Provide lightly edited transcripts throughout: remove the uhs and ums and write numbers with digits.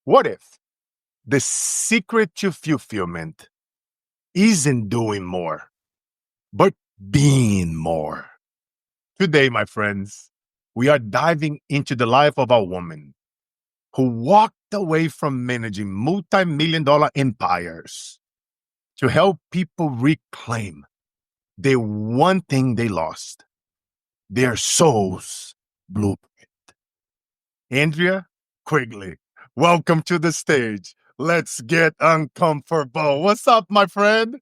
What if the secret to fulfillment isn't doing more, but being more? Today, my friends, we are diving into the life of a woman who walked away from managing multi-million dollar empires to help people reclaim the one thing they lost, their soul's blueprint. Andrea Quigley, welcome to the stage. Let's get uncomfortable. What's up, my friend?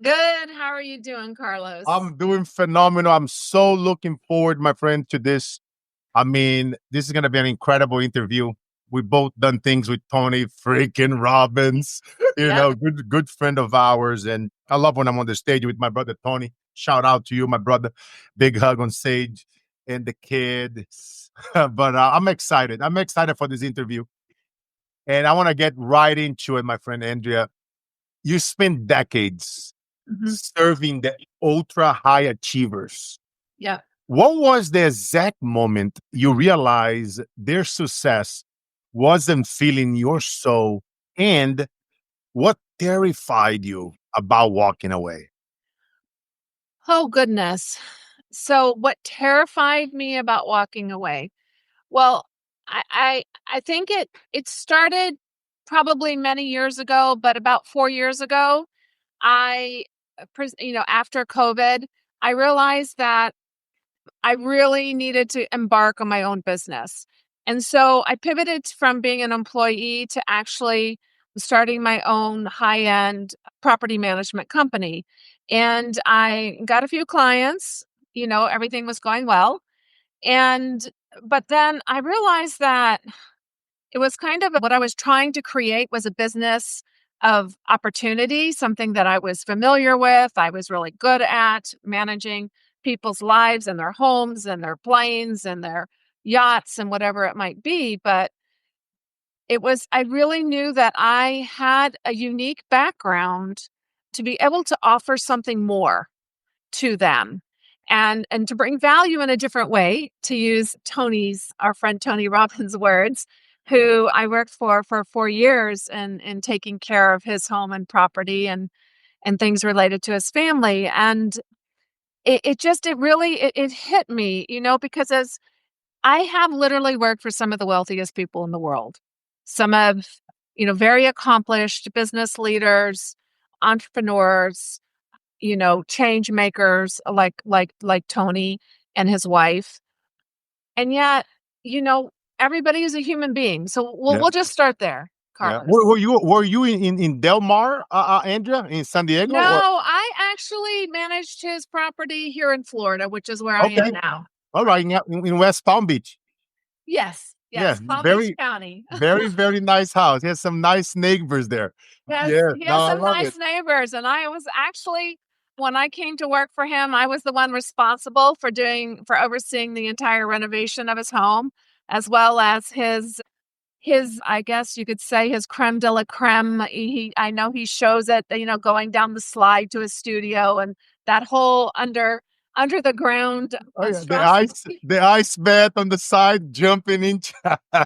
Good. How are you doing, Carlos? I'm doing phenomenal. I'm so looking forward, my friend, to this. I mean, this is going to be an incredible interview. We both done things with Tony freaking Robbins, Yep. good friend of ours. And I love when I'm on the stage with my brother Tony. Shout out to you, my brother. Big hug on stage and the kids. But I'm excited. I'm excited for this interview. And I want to get right into it, my friend Andrea. You spent decades Mhm. serving the ultra high achievers. Yep. What was the exact moment you realized their success wasn't filling your soul, and what terrified you about walking away? Oh, goodness. So what terrified me about walking away? Well, I think it started probably many years ago, but about 4 years ago, I after COVID, I realized that I really needed to embark on my own business. And so I pivoted from being an employee to actually starting my own high-end property management company. And I got a few clients, everything was going well. And but then I realized that it was kind of what I was trying to create was a business of opportunity, something that I was familiar with. I was really good at managing people's lives and their homes and their planes and their yachts and whatever it might be. But I really knew that I had a unique background to be able to offer something more to them and to bring value in a different way, to use our friend Tony Robbins words, who I worked for 4 years in taking care of his home and property and things related to his family. And it hit me, because as I have literally worked for some of the wealthiest people in the world, some of, very accomplished business leaders, entrepreneurs, change makers like Tony and his wife. And yet, you know, everybody is a human being. So Yeah, we'll just start there, yeah. Carlos. Were you in Del Mar, Andrea, in San Diego? No, Or I actually managed his property here in Florida, which is where I am okay, now. all right, in West Palm Beach. Yes, Yeah, yes, Palm Beach very, County. very nice house. He has some nice neighbors there. Yes, Yeah, he no, has I some love it. nice neighbors. And I was actually, when I came to work for him, I was the one responsible for overseeing the entire renovation of his home, as well as his, I guess you could say, his creme de la creme. I know he shows it, going down the slide to his studio and that whole under the ground Oh yeah, monstrosity. the ice bath on the side, jumping in.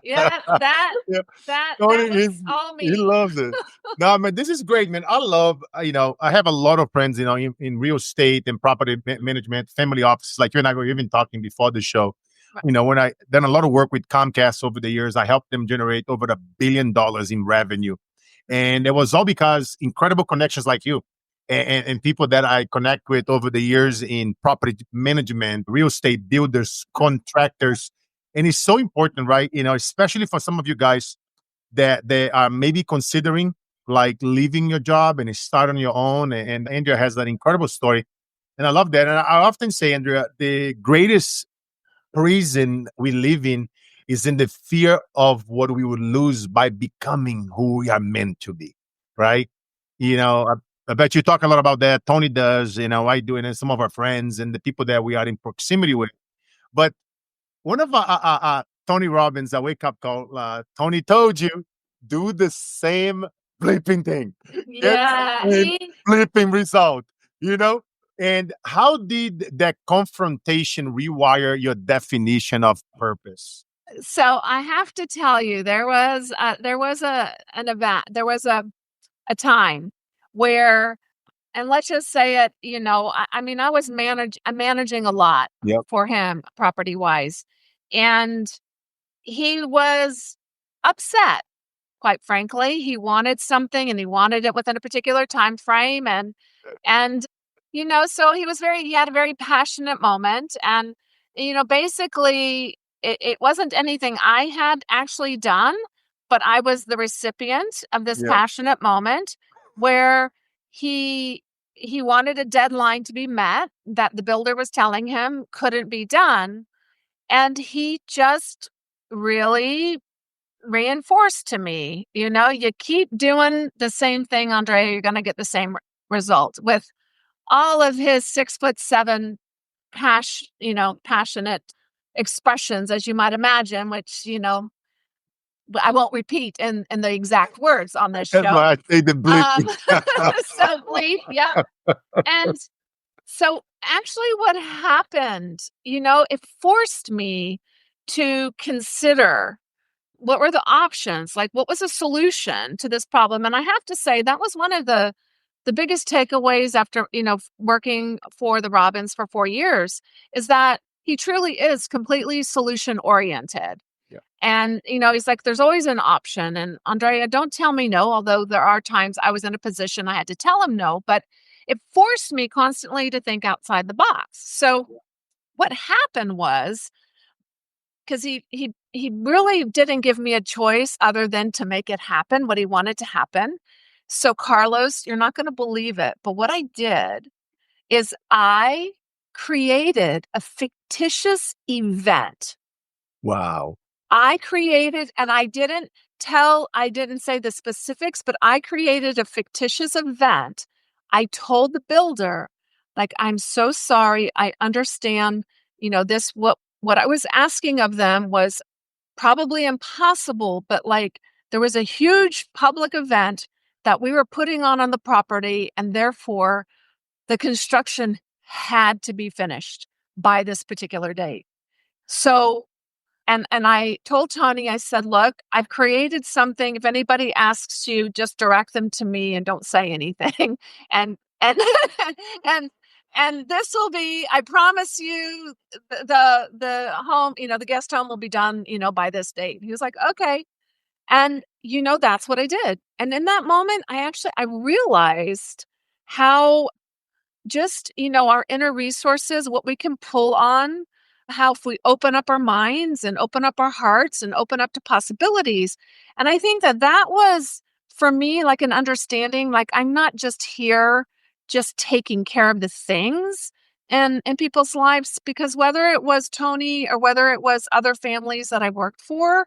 Yeah, that Yeah, that Tony, was all he me. loves it. No, man, this is great, man. I love, I have a lot of friends, in real estate and property management, family offices. Like you and I were even talking before the show. When I done a lot of work with Comcast over the years, I helped them generate over $1 billion in revenue, and it was all because incredible connections like you. And people that I connect with over the years in property management, real estate builders, contractors. And it's so important, right? Especially for some of you guys that they are maybe considering like leaving your job and start on your own. And Andrea has that incredible story. And I love that. And I often say, Andrea, the greatest prison we live in is in the fear of what we would lose by becoming who we are meant to be, right? I bet you talk a lot about that. Tony does, I do, and some of our friends and the people that we are in proximity with. But one of Tony Robbins, a wake up call. Tony told you, do the same flipping thing, get Yeah, the same he flipping result. You know. And how did that confrontation rewire your definition of purpose? So I have to tell you, there was an event, there was a time where, and let's just say it, I mean, I'm managing a lot Yep. for him property wise, and he was upset. Quite frankly, he wanted something and he wanted it within a particular time frame, and so he had a very passionate moment, and basically it wasn't anything I had actually done, but I was the recipient of this Yep. passionate moment where he he wanted a deadline to be met that the builder was telling him couldn't be done, and he just really reinforced to me, you keep doing the same thing, Andrea, you're going to get the same result, with all of his 6'7" passionate expressions, as you might imagine, which, I won't repeat in the exact words on this That's show. why I say the bleep. So bleep, yeah. And so actually what happened, it forced me to consider what were the options? Like, what was a solution to this problem? And I have to say that was one of the biggest takeaways after, working for the Robbins for 4 years, is that he truly is completely solution oriented. Yeah. And, he's like, there's always an option. And Andrea, don't tell me no, although there are times I was in a position I had to tell him no, but it forced me constantly to think outside the box. So what happened was, because he really didn't give me a choice other than to make it happen, what he wanted to happen. So, Carlos, you're not going to believe it, but what I did is I created a fictitious event. Wow. I created, and I didn't say the specifics, but I created a fictitious event. I told the builder, like, I'm so sorry. I understand, what I was asking of them was probably impossible, but like, there was a huge public event that we were putting on the property, and therefore the construction had to be finished by this particular date. So, and I told Tony, I said, look, I've created something. If anybody asks you, just direct them to me and don't say anything. And and and this will be, I promise you, the home, the guest home will be done, by this date. He was like, okay. And that's what I did. And in that moment, I realized how just, our inner resources, what we can pull on, how if we open up our minds and open up our hearts and open up to possibilities. And I think that was for me like an understanding, like I'm not just here just taking care of the things and in people's lives, because whether it was Tony or whether it was other families that I worked for,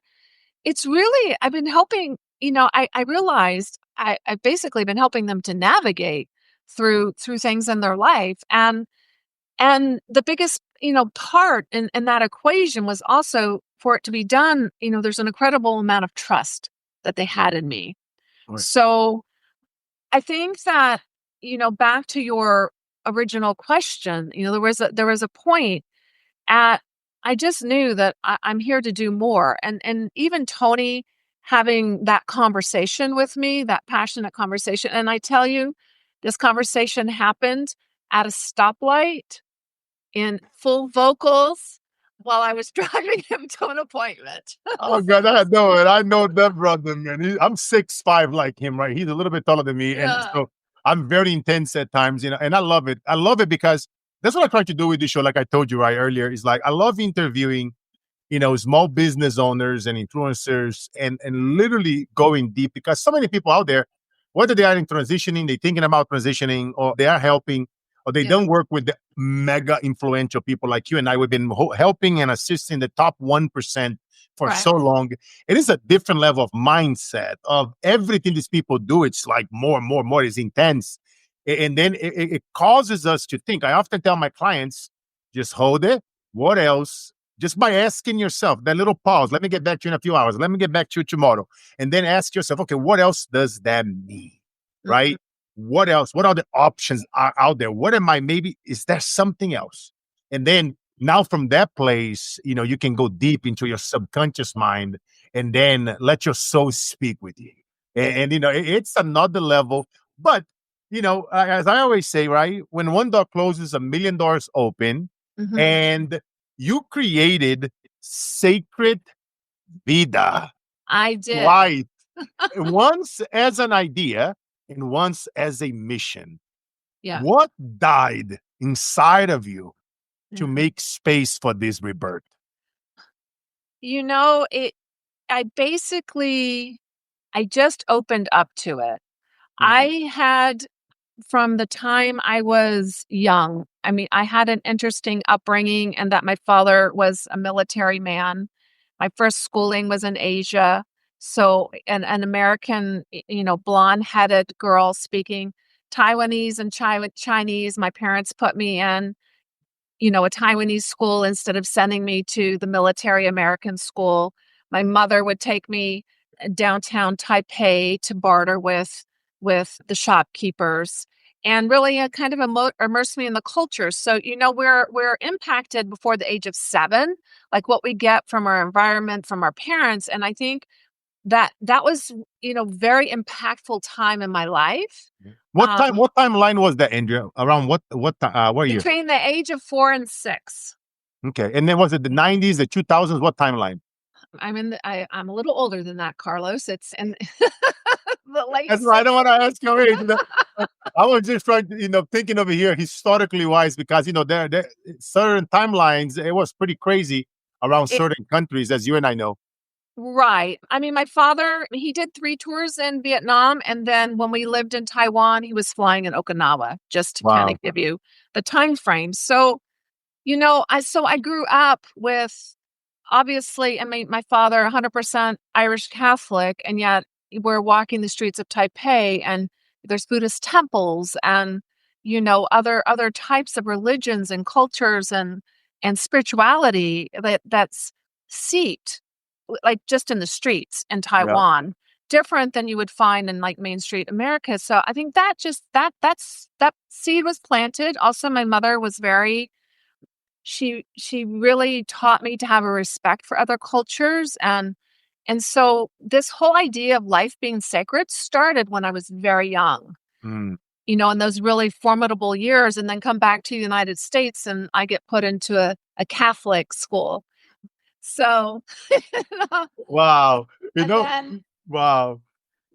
it's really, I've been helping, I realized I've basically been helping them to navigate through things in their life. And the biggest, part in that equation was also for it to be done, there's an incredible amount of trust that they had in me. Right. So I think that, back to your original question, there was a point at I just knew that I'm here to do more. And even Tony having that conversation with me, that passionate conversation. And I tell you, this conversation happened at a stoplight in full vocals while I was driving him to an appointment. Oh God, I know it. I know that brother, man. I'm 6'5" like him, right? He's a little bit taller than me, and Yeah. so I'm very intense at times, and I love it. I love it because that's what I try to do with this show. Like I told you right earlier, is like I love interviewing small business owners and influencers, and literally going deep, because so many people out there, whether they are in transitioning, they're thinking about transitioning, or they are helping, or they Yeah. don't work with the mega influential people like you and I. We've been helping and assisting the top 1% for Right. so long. It is a different level of mindset of everything these people do. It's like more and more and more is intense. And then it causes us to think. I often tell my clients, just hold it. What else? Just by asking yourself that little pause, let me get back to you in a few hours. Let me get back to you tomorrow. And then ask yourself, okay, what else does that mean? Right? What else? What other options are out there? What am I? Maybe is there something else? And then Now from that place, you can go deep into your subconscious mind and then let your soul speak with you. And it's another level. But as I always say, right, when one door closes, a million doors open. Mhm. And you created sacred vida I did. twice, once as an idea and once as a mission. Yeah. What died inside of you to Yeah. make space for this rebirth? It I basically I just opened up to it. I Mhm. had from the time I was young, I mean, I had an interesting upbringing and that my father was a military man. My first schooling was in Asia. So, an American, blonde-headed girl speaking Taiwanese and Chinese. My parents put me in, a Taiwanese school instead of sending me to the military American school. My mother would take me downtown Taipei to barter with the shopkeepers and really kind of immerse me in the culture. So, we're impacted before the age of 7, like what we get from our environment, from our parents. And I think that was, very impactful time in my life. Um, What timeline was that, Andrea? Around what year? between the age of 4 and 6. Okay. And then was it the 90s, the 2000s? What timeline? I'm a little older than that, Carlos. It's in the late That's right. I don't want to 60s. ask your age. I was just trying to, thinking over here historically wise, because, there certain timelines, it was pretty crazy around It certain countries, as you and I know. Right. I mean, my father, he did 3 tours in Vietnam, and then when we lived in Taiwan, he was flying in Okinawa, just to kinda Wow. give you the time frame. So, I grew up with obviously, I mean, my father, 100% Irish Catholic, and yet we're walking the streets of Taipei, and there's Buddhist temples and, other types of religions and cultures and spirituality that's seeped, like, just in the streets in Yeah. Taiwan, different than you would find in, like, Main Street America. So I think that just that seed was planted. Also, my mother was very she really taught me to have a respect for other cultures, and so this whole idea of life being sacred started when I was very young, Mm. in those really formidable years, and then come back to the United States and I get put into a Catholic school. So, Wow. You and know, then wow.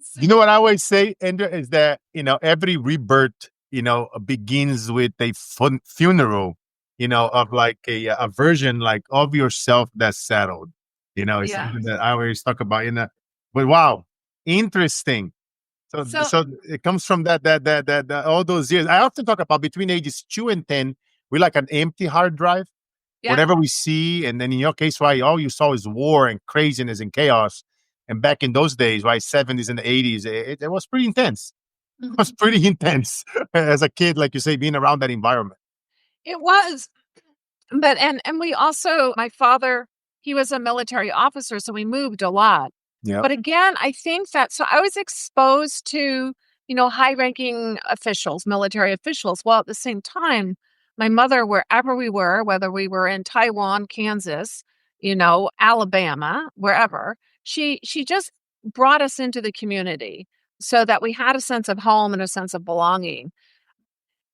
so You know what I always say, Andrea, is that, every rebirth, begins with a funeral, of like a version like of yourself that's settled. It's yeah. something that I always talk about but wow, interesting. So So it comes from that all those years. I often talk about between ages 2 and 10, we're like an empty hard drive. yeah. Whatever we see, and then in your case, right, all you saw is war and craziness and chaos. And back in those days, right, 70s and the 80s, it was pretty intense. It was Mhm. pretty intense as a kid, like you say, being around that environment. It was. But and we also my father, he was a military officer, so we moved a lot. Yeah. But again, I think that so I was exposed to, high-ranking officials, military officials, while at the same time, my mother, wherever we were, whether we were in Taiwan, Kansas, Alabama, wherever, she just brought us into the community so that we had a sense of home and a sense of belonging.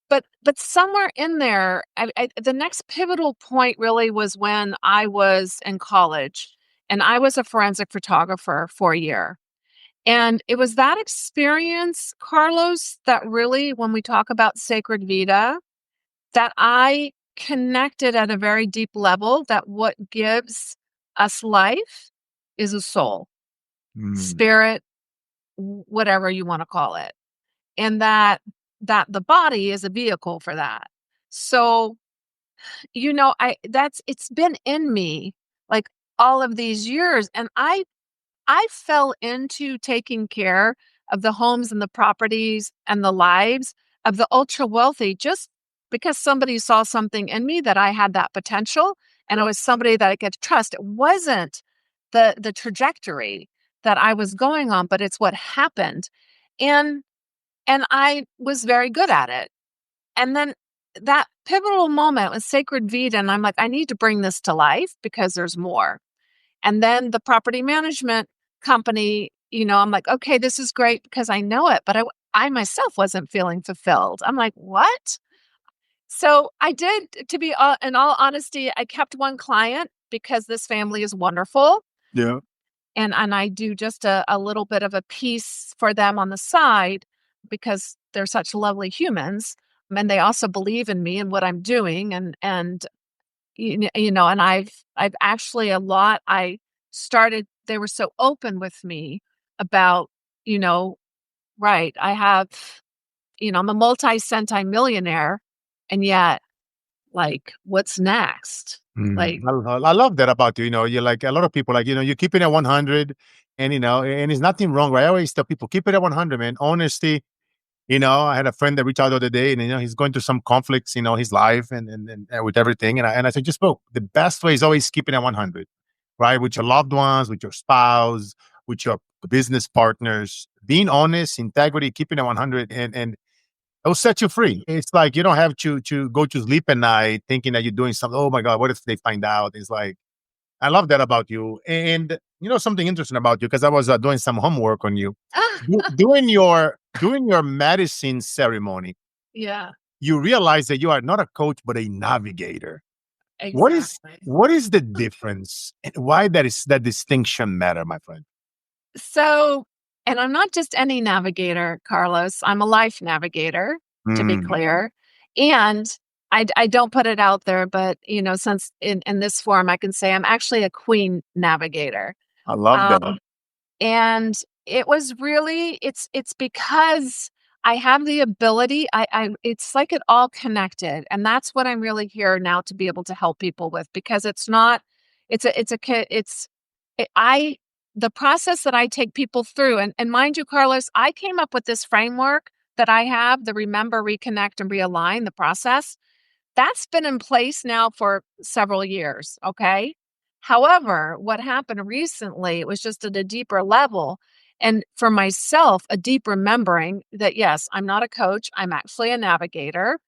But somewhere in there, the next pivotal point really was when I was in college, and I was a forensic photographer for a year. And it was that experience, Carlos, that really, when we talk about sacred vita, that I connected at a very deep level that what gives us life is a soul, Mm. spirit, whatever you want to call it. And that the body is a vehicle for that. So, I that's it's been in me like all of these years, and I fell into taking care of the homes and the properties and the lives of the ultra wealthy just because somebody saw something in me that I had that potential and it was somebody that I could trust. It wasn't the trajectory that I was going on, but it's what happened. And and I was very good at it. And then that pivotal moment with Sacred Vita, and I'm like, I need to bring this to life because there's more. And then the property management company, I'm like, okay, this is great because I know it, but I myself wasn't feeling fulfilled. I'm like, what? So I did, to be in all honesty, I kept one client because this family is wonderful. Yeah. And I do just a little bit of a piece for them on the side because they're such lovely humans. And they also believe in me and what I'm doing. And and I've actually I started, they were so open with me about, you know, right, I have, I'm a multi-centi millionaire, and yet, like, what's next? Like, I love that about you. You're like a lot of people, like, you're keeping it 100, and, and there's nothing wrong, right? I always tell people, keep it at 100, man. Honesty. I had a friend that reached out the other day, and, he's going through some conflicts, his life and with everything. And I said, just, bro, the best way is always keeping it 100, right? With your loved ones, with your spouse, with your business partners, being honest, integrity, keeping it 100. And it'll set you free. It's like you don't have to go to sleep at night thinking that you're doing something. Oh my God, what if they find out? It's like, I love that about you. And something interesting about you, because I was doing some homework on you. Doing your medicine ceremony, yeah, you realize that you are not a coach but a navigator. What is exactly. what is the difference, and why that distinction matter, my friend? So, and I'm not just any navigator, Carlos. I'm a life navigator, to be Mm, clear. And I don't put it out there, but since in this form, I can say I'm actually a queen navigator. I love that. Um, and it was really, it's because I have the ability, I it's like it all connected. And that's what I'm really here now to be able to help people with, because it's not, I the process that I take people through, and mind you, Carlos, I came up with this framework that I have, the remember, reconnect, and realign, the process. That's been in place now for several years, okay? However, what happened recently, it was just at a deeper level. And for myself, a deep remembering that, yes, I'm not a coach, I'm actually a navigator.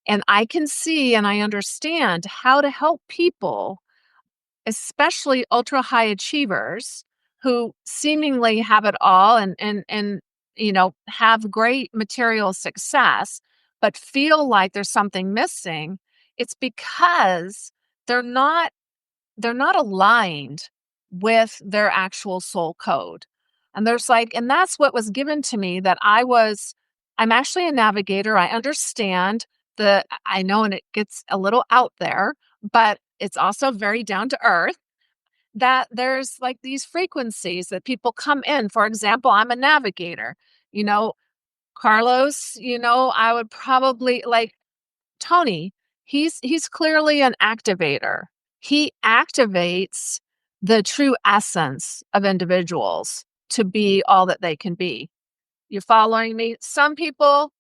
And I can see and I understand how to help people, especially ultra high achievers who seemingly have it all and have great material success but feel like there's something missing. It's because they're not they're not aligned with their actual soul code. And and that's what was given to me, that I'm actually a navigator. I understand I know, and it gets a little out there, but it's also very down to earth, that there's like these frequencies that people come in. For example, I'm a navigator. You know, Carlos, I would probably like Tony. He's clearly an activator. He activates the true essence of individuals to be all that they can be. You following me? Some people,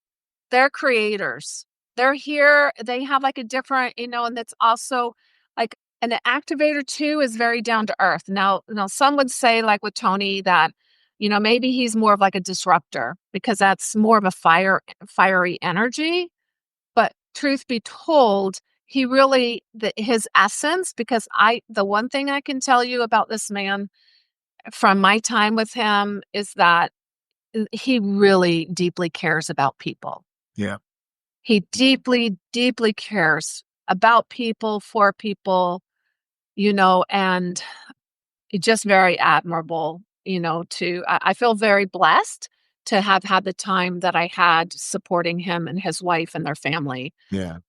they're creators. They're here, they have like a different, and that's also like an activator too is very down to earth. Now some would say, like with Tony, that maybe he's more of like a disruptor because that's more of a fiery energy. But truth be told, he really his essence, because the one thing I can tell you about this man from my time with him is that he really deeply cares about people. Yeah. He deeply, deeply cares about people, for people, and it's just very admirable, I feel very blessed to have had the time that I had supporting him and his wife and their family. Yeah.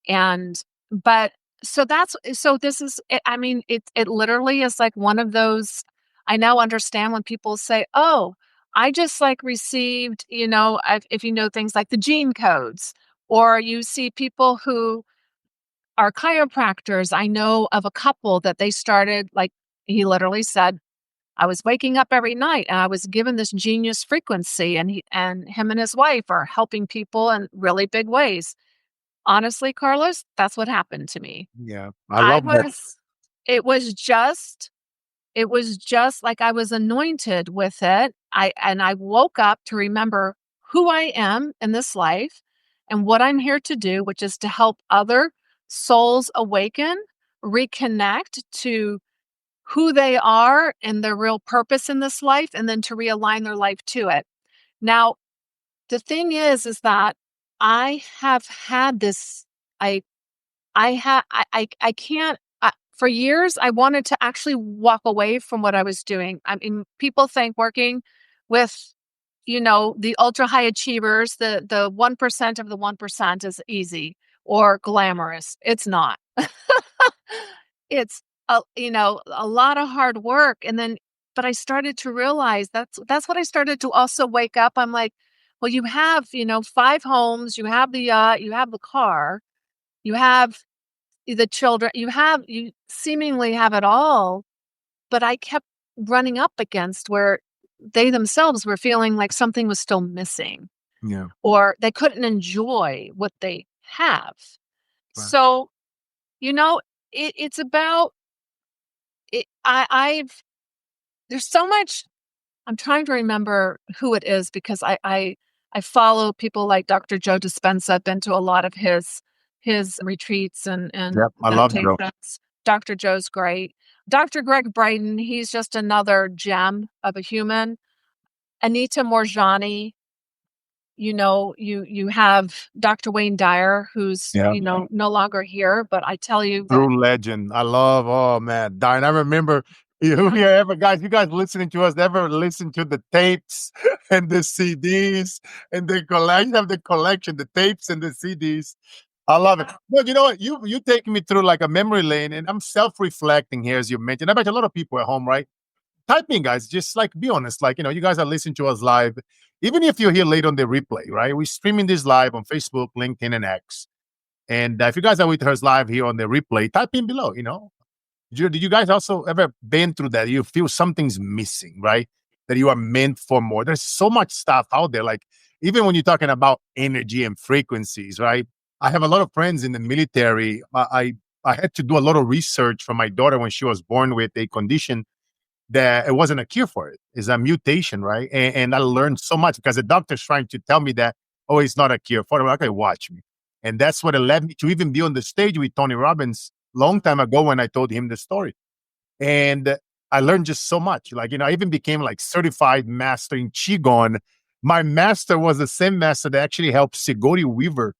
And, but so this is, I mean, it literally is like one of those. I now understand when people say, oh, I just like received, if you know things like the gene codes, or you see people who are chiropractors. I know of a couple that they started, like, he literally said, I was waking up every night and I was given this genius frequency, and him and his wife are helping people in really big ways. Honestly, Carlos, that's what happened to me. Yeah. I I love that. was it was just it was just like I was anointed with it. I woke up to remember who I am in this life, and what I'm here to do, which is to help other souls awaken, reconnect to who they are and their real purpose in this life, and then to realign their life to it. Now, the thing is that I have had this, I can't, for years, I wanted to actually walk away from what I was doing. I mean, people think working with, the ultra high achievers, the 1% of the 1% is easy or glamorous. It's not. It's a lot of hard work. And then, but I started to realize that's what I started to also wake up. I'm like, well, you have, 5 homes, you have the yacht, you have the car, you have the children, you seemingly have it all. But I kept running up against where they themselves were feeling like something was still missing, Yeah. or they couldn't enjoy what they have. Right. So, it's about it. There's so much. I'm trying to remember who it is because I follow people like Dr. Joe Dispenza. I've been to a lot of his retreats and Yep. I love Joe. meditations. Dr. Joe's great. Dr. Greg Braden, he's just another gem of a human. Anita Morjani, you have Dr. Wayne Dyer, who's, Yeah. no longer here, but I tell you that True legend. I love, oh man, Darn. I remember you guys listening to us, ever listen to the tapes and the CDs and the collection of the collection, the tapes and the CDs. I love it. But you know what? You take me through like a memory lane, and I'm self-reflecting here, as you mentioned. I bet a lot of people at home, right? Type in, guys, just like be honest. Like, you guys are listening to us live. Even if you're here late on the replay, right? We're streaming this live on Facebook, LinkedIn, and X. And if you guys are with us live here on the replay, type in below, Did you guys also ever been through that? You feel something's missing, right? That you are meant for more. There's so much stuff out there. Like, even when you're talking about energy and frequencies, right? I have a lot of friends in the military. I had to do a lot of research for my daughter when she was born with a condition that it wasn't a cure for it. It's a mutation, right? And I learned so much because the doctor's trying to tell me that, oh, it's not a cure for it. I'm like, okay, watch me. And that's what it led me to even be on the stage with Tony Robbins long time ago when I told him the story. And I learned just so much. Like, I even became like certified master in Qigong. My master was the same master that actually helped Sigourney Weaver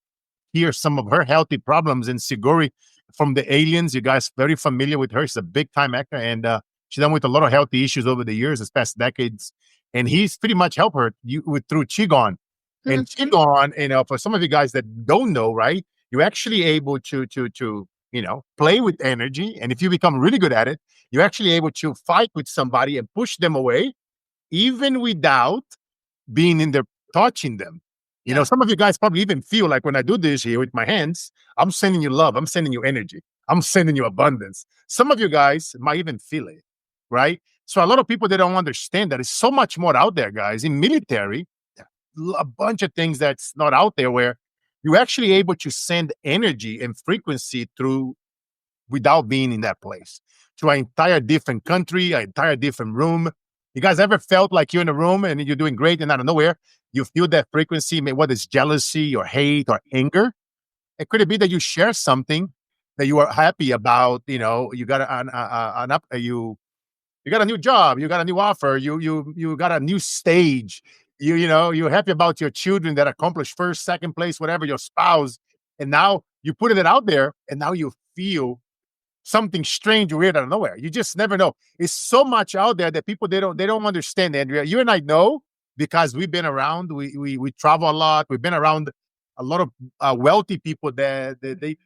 hear some of her healthy problems. In Sigourney from the Aliens, you guys very familiar with her. She's a big time actor, and she's done with a lot of healthy issues over the years, this past decades. And he's pretty much helped her through Qigong. And Qigong, for some of you guys that don't know, right? You're actually able to play with energy. And if you become really good at it, you're actually able to fight with somebody and push them away, even without being in there touching them. Some of you guys probably even feel like when I do this here with my hands, I'm sending you love. I'm sending you energy. I'm sending you abundance. Some of you guys might even feel it, right? So a lot of people, they don't understand that it's so much more out there, guys. In military, a bunch of things that's not out there where you're actually able to send energy and frequency through without being in that place to an entire different country, an entire different room. You guys ever felt like you're in a room and you're doing great and out of nowhere, you feel that frequency, whether it's jealousy or hate or anger? It could be that you share something that you are happy about. You got you got a new job, you got a new offer, you got a new stage. You're happy about your children that accomplished first, second place, whatever, your spouse, and now you put it out there, and now you feel something strange, weird out of nowhere. You just never know. It's so much out there that people they don't understand. Andrea, you and I know because we've been around. We travel a lot. We've been around a lot of wealthy people that they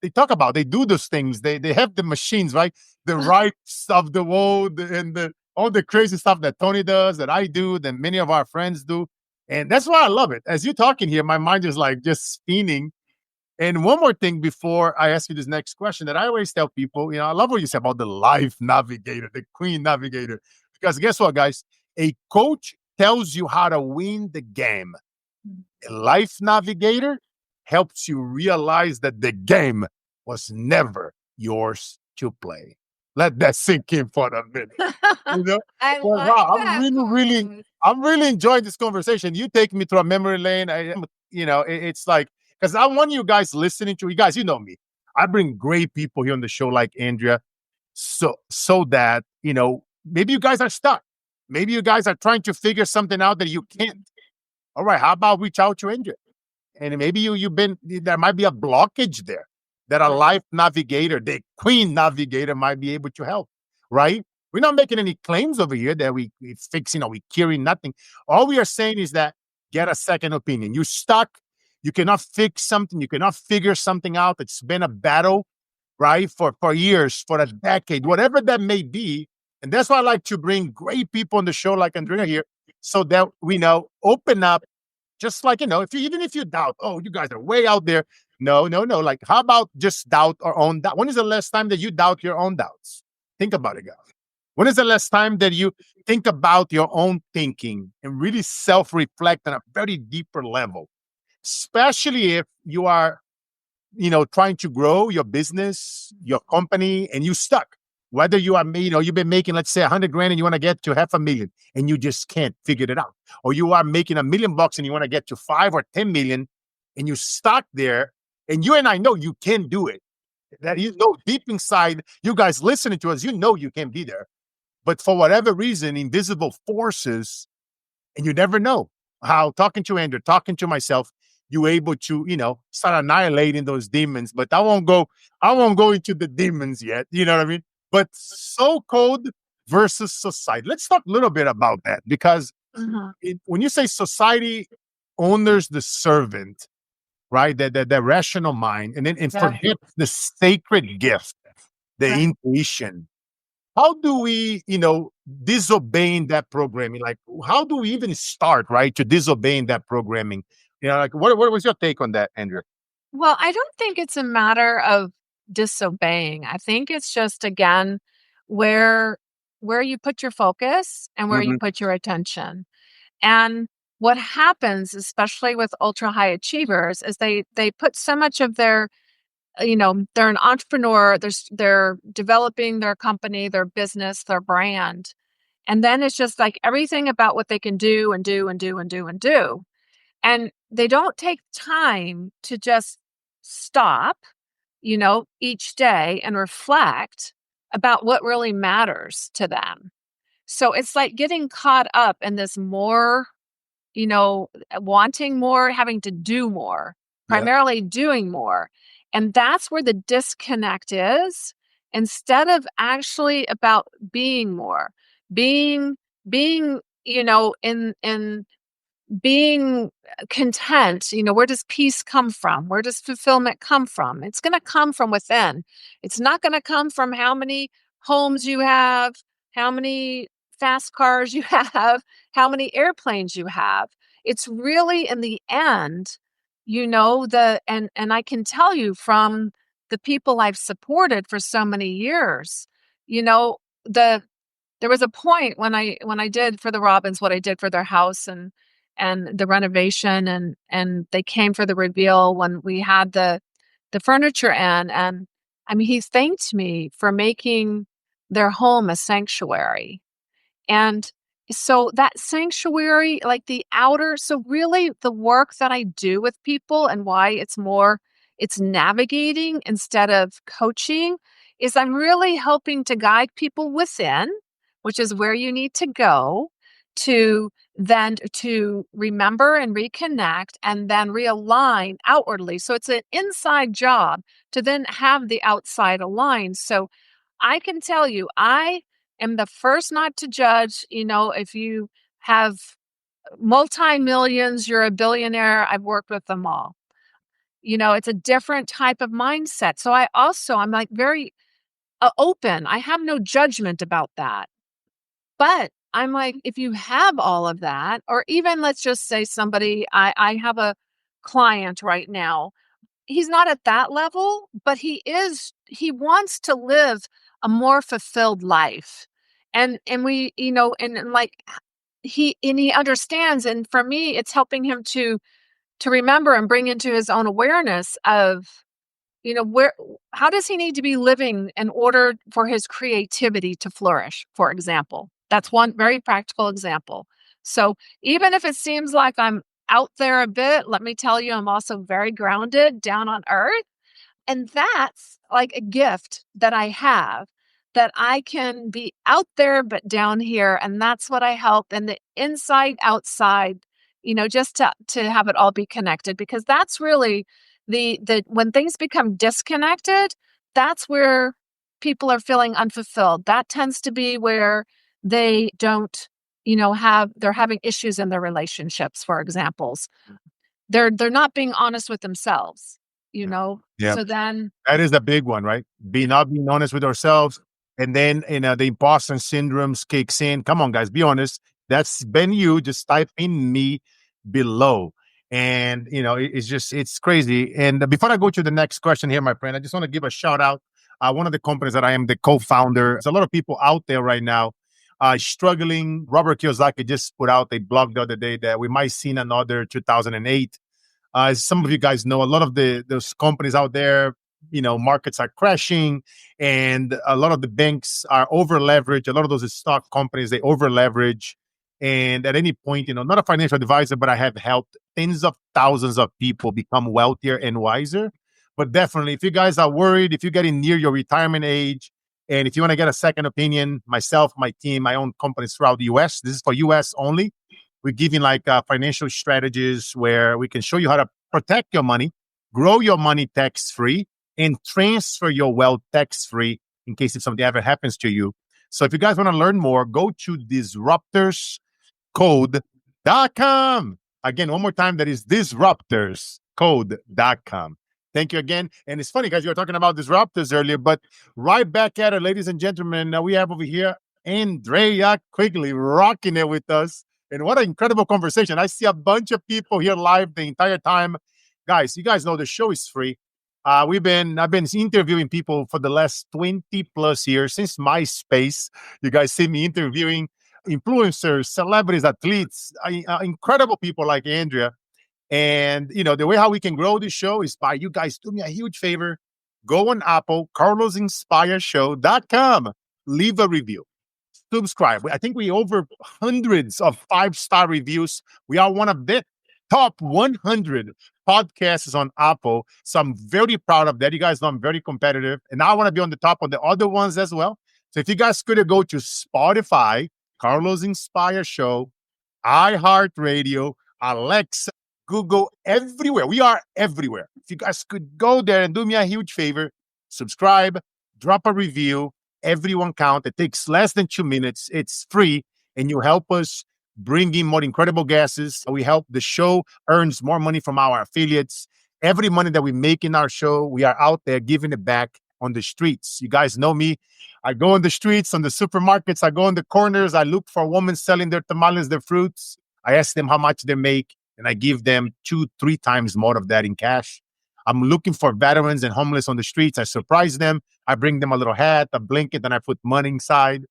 talk about. They do those things. They have the machines, right? The rights of the world and all the crazy stuff that Tony does, that I do, that many of our friends do. And that's why I love it. As you're talking here, my mind is like just spinning. And one more thing before I ask you this next question that I always tell people, I love what you said about the life navigator, the queen navigator. Because guess what, guys? A coach tells you how to win the game. A life navigator helps you realize that the game was never yours to play. Let that sink in for a minute. I Well, like wow, that. I'm really enjoying this conversation. You take me through a memory lane. It's like Because I want you guys listening to you guys, you know me. I bring great people here on the show like Andrea. So that, maybe you guys are stuck. Maybe you guys are trying to figure something out that you can't. All right, how about reach out to Andrea? And maybe you've been, there might be a blockage there that a life navigator, the queen navigator, might be able to help, right? We're not making any claims over here that we fix, we curing nothing. All we are saying is that get a second opinion. You're stuck. You cannot fix something. You cannot figure something out. It's been a battle, right? For years, for a decade, whatever that may be. And that's why I like to bring great people on the show like Andrea here, so that we know, open up. Just like, even if you doubt, oh, you guys are way out there. No, no, no. Like, how about just doubt our own doubt? When is the last time that you doubt your own doubts? Think about it, guys. When is the last time that you think about your own thinking and really self-reflect on a very deeper level? Especially if you are, trying to grow your business, your company, and you stuck. Whether you are, you've been making, let's say, 100 grand and you want to get to 500,000 and you just can't figure it out. Or you are making $1 million and you want to get to 5 or 10 million and you stuck there. And you and I know you can do it. That deep inside, you guys listening to us, you can be there. But for whatever reason, invisible forces, and you never know how, talking to Andrew, talking to myself, you're able to, start annihilating those demons. But I won't go into the demons yet. You know what I mean? But so-called versus society. Let's talk a little bit about that, because when you say society honors the servant, right? That rational mind, and forget the sacred gift, the intuition. How do we, disobeying that programming? Like, how do we even start, right, to disobeying that programming? Like, what was your take on that, Andrea? Well, I don't think it's a matter of disobeying. I think it's just, again, where you put your focus and where you put your attention. And what happens, especially with ultra high achievers, is they put so much of their, they're an entrepreneur, they're developing their company, their business, their brand. And then it's just like everything about what they can do and do and do and do and do. And they don't take time to just stop, each day and reflect about what really matters to them. So it's like getting caught up in this more, wanting more, having to do more, primarily doing more. And that's where the disconnect is, instead of actually about being more, being, in being content. Where does peace come from? Where does fulfillment come from? It's going to come from within. It's not going to come from how many homes you have, how many fast cars you have, how many airplanes you have. It's really, in the end, and I can tell you from the people I've supported for so many years, there was a point when I did for the Robbins what I did for their house and the renovation, and they came for the reveal when we had the furniture in, and I mean, he thanked me for making their home a sanctuary. And so that sanctuary, like the outer, so really the work that I do with people and why it's navigating instead of coaching, is I'm really helping to guide people within, which is where you need to go to then to remember and reconnect and then realign outwardly. So it's an inside job to then have the outside aligned. So I can tell you, I am the first not to judge, if you have multi-millions, you're a billionaire. I've worked with them all. It's a different type of mindset. So I'm like very open. I have no judgment about that. But I'm like, if you have all of that, or even let's just say somebody, I have a client right now. He's not at that level, but he wants to live a more fulfilled life. And we, and like he understands. And for me, it's helping him to remember and bring into his own awareness of, how does he need to be living in order for his creativity to flourish, for example. That's one very practical example. So even if it seems like I'm out there a bit, let me tell you, I'm also very grounded down on earth. And that's like a gift that I have, that I can be out there, but down here. And that's what I help. And the inside, outside, just to have it all be connected, because that's really the when things become disconnected, that's where people are feeling unfulfilled. That tends to be where they don't, they're having issues in their relationships, for examples. They're not being honest with themselves, you Yeah. know? Yeah. So then That is the big one, right? Not being honest with ourselves. And then, the imposter syndromes kicks in. Come on, guys, be honest. That's been you. Just type in me below. And, it's crazy. And before I go to the next question here, my friend, I just want to give a shout out. One of the companies that I am the co-founder, there's a lot of people out there right now struggling. Robert Kiyosaki just put out a blog the other day that we might see another 2008. As some of you guys know, a lot of those companies out there, markets are crashing, and a lot of the banks are over leveraged. A lot of those stock companies, they over leverage. And at any point, not a financial advisor, but I have helped tens of thousands of people become wealthier and wiser. But definitely, if you guys are worried, if you're getting near your retirement age, and if you want to get a second opinion, myself, my team, my own companies throughout the US, this is for US only. We're giving financial strategies where we can show you how to protect your money, grow your money tax free, and transfer your wealth tax free in case if something ever happens to you. So if you guys want to learn more, go to disruptorscode.com. Again, one more time, that is disruptorscode.com. Thank you again. And it's funny, guys, you were talking about disruptors earlier, but right back at it, ladies and gentlemen, we have over here Andrea Quigley rocking it with us. And what an incredible conversation. I see a bunch of people here live the entire time. Guys, you guys know the show is free. I've been interviewing people for the last 20 plus years since MySpace. You guys see me interviewing influencers, celebrities, athletes, incredible people like Andrea. And, the way how we can grow this show is by you guys do me a huge favor. Go on Apple, carlosinspireshow.com. Leave a review. Subscribe. I think we over hundreds of 5-star reviews. We are one of the top 100 podcasts on Apple. So I'm very proud of that. You guys know I'm very competitive. And I want to be on the top of the other ones as well. So if you guys could go to Spotify, Carlos Inspire Show, iHeartRadio, Alexa, Google, everywhere. We are everywhere. If you guys could go there and do me a huge favor, subscribe, drop a review. Everyone count. It takes less than 2 minutes. It's free, and you help us bring in more incredible guests. We help the show earns more money from our affiliates. Every money that we make in our show, we are out there giving it back on the streets. You guys know me. I go on the streets, on the supermarkets. I go in the corners. I look for women selling their tamales, their fruits. I ask them how much they make, and I give them 2-3 times more of that in cash. I'm looking for veterans and homeless on the streets. I surprise them. I bring them a little hat, a blanket, and I put money inside.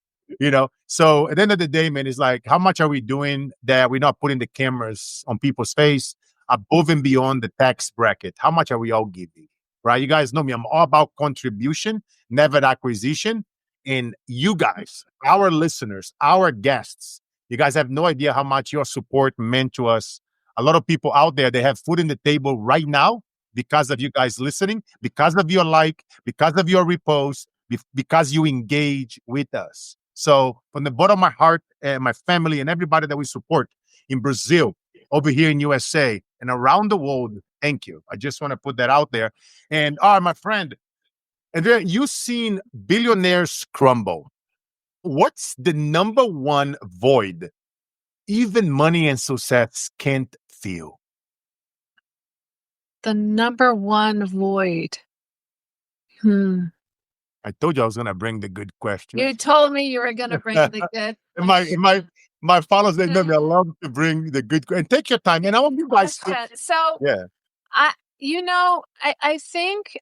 So at the end of the day, man, it's like, how much are we doing that we're not putting the cameras on people's face above and beyond the tax bracket? How much are we all giving? Right? You guys know me. I'm all about contribution, never acquisition. And you guys, our listeners, our guests, you guys have no idea how much your support meant to us. A lot of people out there, they have food on the table right now because of you guys listening, because of your like, because of your repost, because you engage with us. So from the bottom of my heart and my family and everybody that we support in Brazil, over here in USA and around the world, thank you. I just want to put that out there. And my friend, Andrea, you've seen billionaires crumble. What's the number one void even money and success can't fill? the number one void. I told you I was going to bring the good questions. You told me you were going to bring the good. my followers, they know me. I love to bring the good and take your time. And I want you guys to, So yeah. I think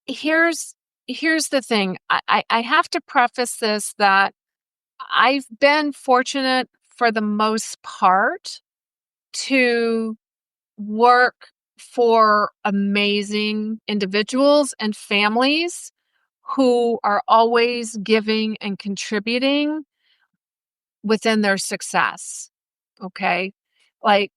here's the thing. I have to preface this that I've been fortunate for the most part to work for amazing individuals and families who are always giving and contributing within their success. Okay. Like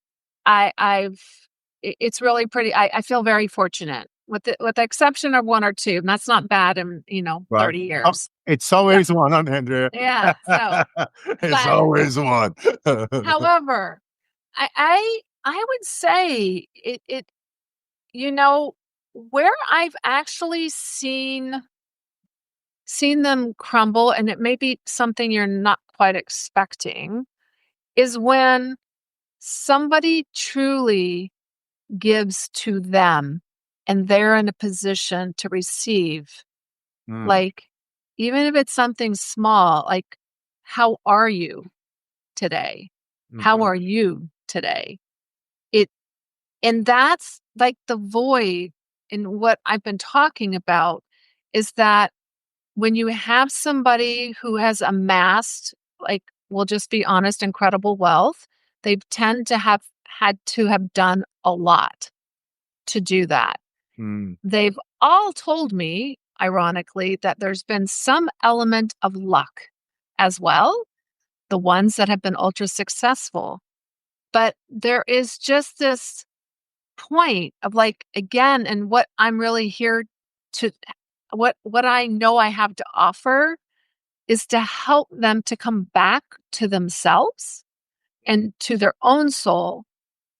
It's really pretty. I feel very fortunate with the exception of one or two. And that's not bad in, Right. 30 Oh, years. it's So, always one, on Andrea. yeah. So, It's but always one. however, I would say it, you know, where I've actually seen them crumble, and it may be something you're not quite expecting, is when somebody truly gives to them and they're in a position to receive. Mm, Like, even if it's something small, like, how are you today? How mhm, are you today? It And that's like the void in what I've been talking about, is that when you have somebody who has amassed, like, we'll just be honest, incredible wealth, they tend to have had to have done a lot to do that. mm, They've all told me, ironically, that there's been some element of luck as well, the ones that have been ultra successful. But there is just this point of, like, again, and what I'm really here to, what I know I have to offer is to help them to come back to themselves and to their own soul,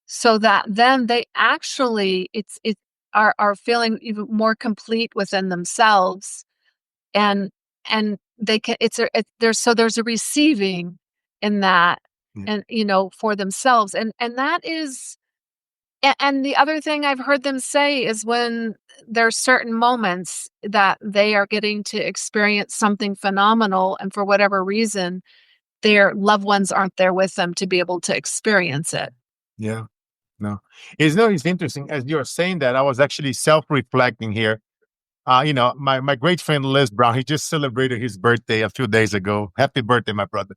so that then they actually it are feeling even more complete within themselves, and they can there's a receiving in that, yeah, and for themselves, and that is. And the other thing I've heard them say is when there's certain moments that they are getting to experience something phenomenal, and for whatever reason, their loved ones aren't there with them to be able to experience it. yeah, no. It's interesting. As you're saying that, I was actually self-reflecting here. My great friend Les Brown, he just celebrated his birthday a few days ago. Happy birthday, my brother.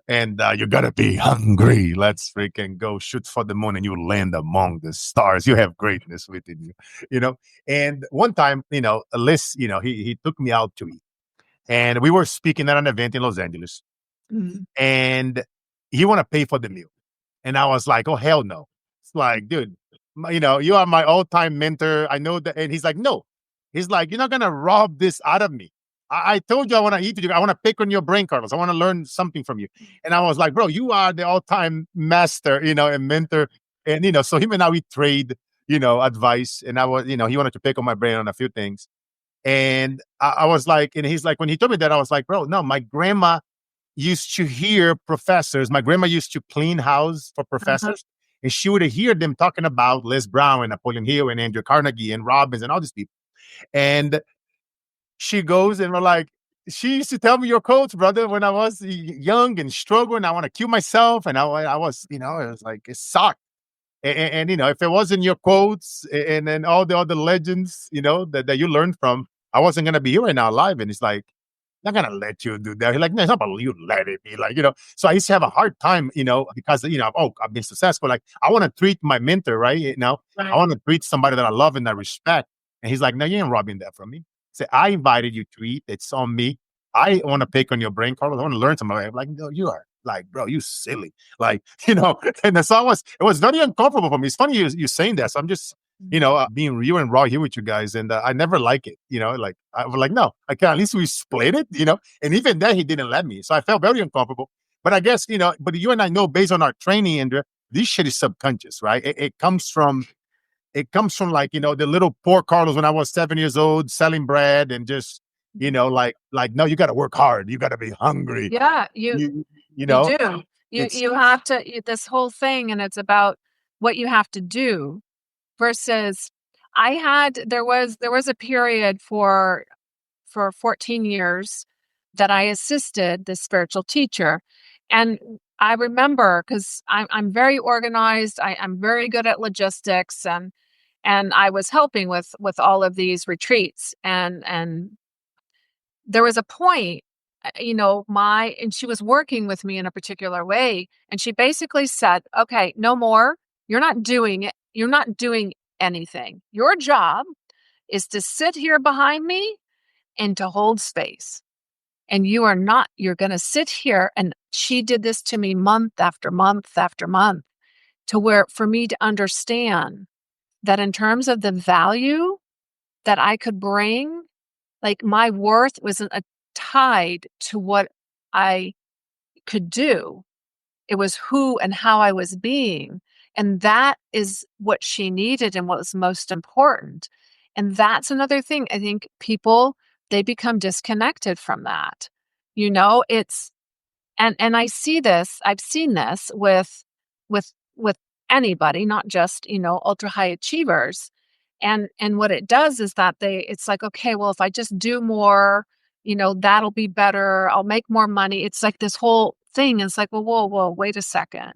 And you gotta be hungry. Let's freaking go shoot for the moon and you land among the stars. You have greatness within you, you know. And one time, Les, he took me out to eat. And we were speaking at an event in Los Angeles. Mhm. And he wanna pay for the meal. And I was like, oh, hell no. It's like, dude, you are my all time mentor. I know that. And he's like, no. He's like, you're not going to rob this out of me. I told you I want to eat with you. I want to pick on your brain, Carlos. I want to learn something from you. And I was like, bro, you are the all time master, and mentor. And, so him and I, we trade, advice. And I was, he wanted to pick on my brain on a few things. And I was like, and he's like, when he told me that, I was like, bro, no, my grandma used to hear professors. My grandma used to clean house for Uh-huh. professors, and she would hear them talking about Les Brown and Napoleon Hill and Andrew Carnegie and Robbins and all these people. And she goes and we're like, she used to tell me your quotes, brother, when I was young and struggling. I want to kill myself. And I was, it was like, it sucked. And if it wasn't your quotes and then all the other legends, that you learned from, I wasn't going to be here right now alive. And it's like, not gonna let you do that. He's like, no, it's not about you let it be. Like, so I used to have a hard time, because oh, I've been successful. Like, I want to treat my mentor, right? I Right. want to treat somebody that I love and I respect. And he's like, no, you ain't robbing that from me. Say, I invited you to eat. It's on me. I want to pick on your brain, Carlos. I want to learn something. I'm like, no, you are like, bro, you silly. Like, and so it was very uncomfortable for me. It's funny you saying that. So I'm just being real and raw here with you guys. And I never like it, like I was like, no, I can at least we split it, and even then he didn't let me. So I felt very uncomfortable. But I guess, but you and I know based on our training, Andrea, this shit is subconscious, right? It comes from like, the little poor Carlos when I was 7 years old selling bread and just, no, you got to work hard. You got to be hungry. Yeah, you You, you you know, do. You it's, you have to this whole thing, and it's about what you have to do versus there was a period for 14 years that I assisted this spiritual teacher. And I remember, because I'm very organized, I'm very good at logistics, and I was helping with all of these retreats. And there was a point, my and she was working with me in a particular way. And she basically said, okay, no more. You're not doing it. You're not doing anything. Your job is to sit here behind me and to hold space. And you're going to sit here. And she did this to me month after month after month. to where for me to understand that in terms of the value that I could bring, like my worth wasn't tied to what I could do. It was who and how I was being. And that is what she needed and what was most important. And that's another thing. I think people, they become disconnected from that. It's and I see this, I've seen this with anybody, not just, ultra high achievers. And what it does is that it's like, okay, well, if I just do more, that'll be better. I'll make more money. It's like this whole thing. It's like, well, whoa, wait a second.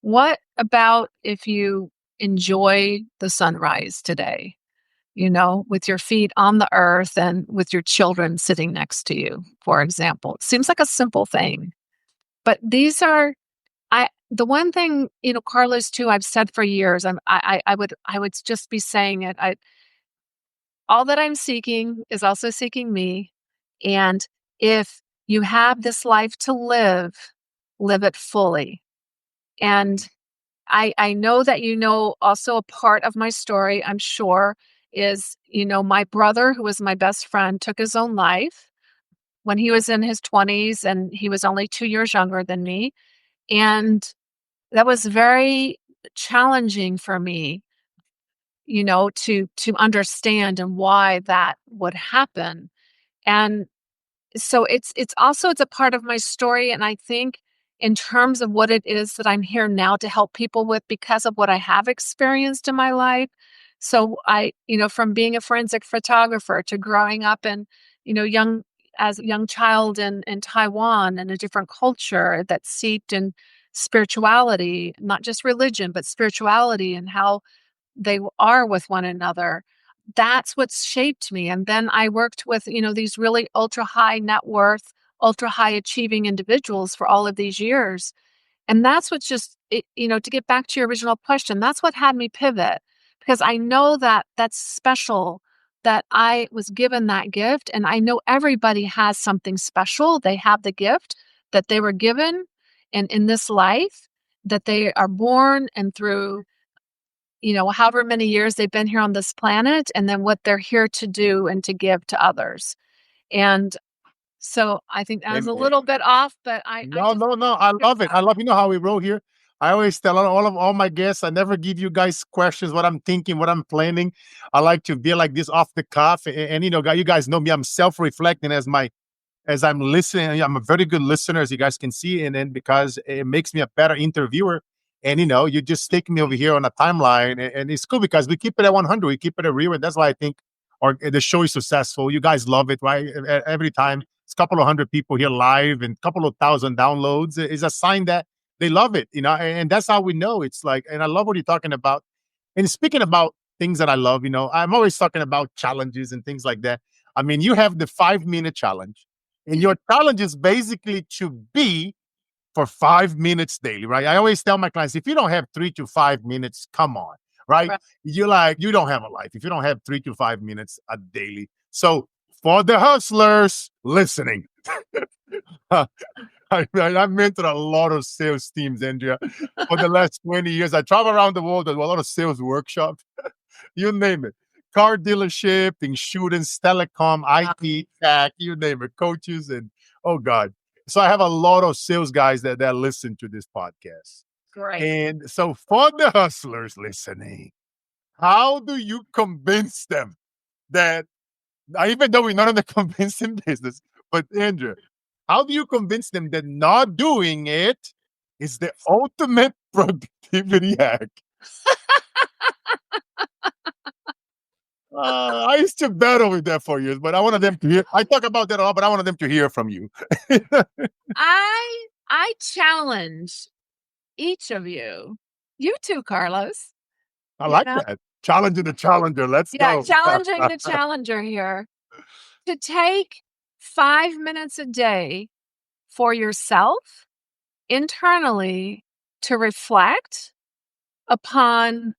What about if you enjoy the sunrise today? With your feet on the earth and with your children sitting next to you, for example. It seems like a simple thing. But these are the one thing, Carlos, too, I've said for years, I would just be saying it. All that I'm seeking is also seeking me. And if you have this life to live it fully. And I know that also a part of my story, I'm sure, is, my brother, who was my best friend, took his own life when he was in his 20s, and he was only 2 years younger than me. And that was very challenging for me, to understand and why that would happen. And so it's a part of my story. And I think in terms of what it is that I'm here now to help people with because of what I have experienced in my life. So from being a forensic photographer to growing up in, as a young child in Taiwan, in a different culture that's seeped in spirituality, not just religion, but spirituality and how they are with one another. That's what's shaped me. And then I worked with, these really ultra high net worth, ultra high achieving individuals for all of these years. And that's what's to get back to your original question, that's what had me pivot, because I know that that's special, that I was given that gift. And I know everybody has something special. They have the gift that they were given and in this life, that they are born and through however many years they've been here on this planet, and then what they're here to do and to give to others. And so I think that was a little bit off, but I No, just no, no. I love it. I love, how we roll here. I always tell all my guests, I never give you guys questions, what I'm thinking, what I'm planning. I like to be like this off the cuff. And you guys know me. I'm self-reflecting as I'm listening. I'm a very good listener, as you guys can see. And then because it makes me a better interviewer. And, you just take me over here on a timeline. And it's cool because we keep it at 100. We keep it at real. And that's why I think the show is successful. You guys love it, right? Every time it's a couple of hundred people here live and a couple of thousand downloads is a sign that they love it, and that's how we know. It's like, and I love what you're talking about. And speaking about things that I love, I'm always talking about challenges and things like that. I mean, you have the 5-minute challenge, and your challenge is basically to be for 5 minutes daily, right? I always tell my clients, if you don't have 3 to 5 minutes, come on, right? Right. You don't have a life if you don't have 3 to 5 minutes a daily. So for the hustlers listening, I've mentored a lot of sales teams, Andrea, for the last 20 years. I travel around the world, a lot of sales workshops, you name it. Car dealership, insurance, telecom, IT, tech, you name it, coaches, and oh God. So I have a lot of sales guys that listen to this podcast. Great. And so for the hustlers listening, how do you convince them that, even though we're not in the convincing business, but Andrea, how do you convince them that not doing it is the ultimate productivity hack? I used to battle with that for years, but I wanted them to hear. I talk about that a lot, but I wanted them to hear from you. I challenge each of you. You too, Carlos. I like that. Challenging the challenger. Let's go. Challenging the challenger here. To take 5 minutes a day for yourself internally to reflect upon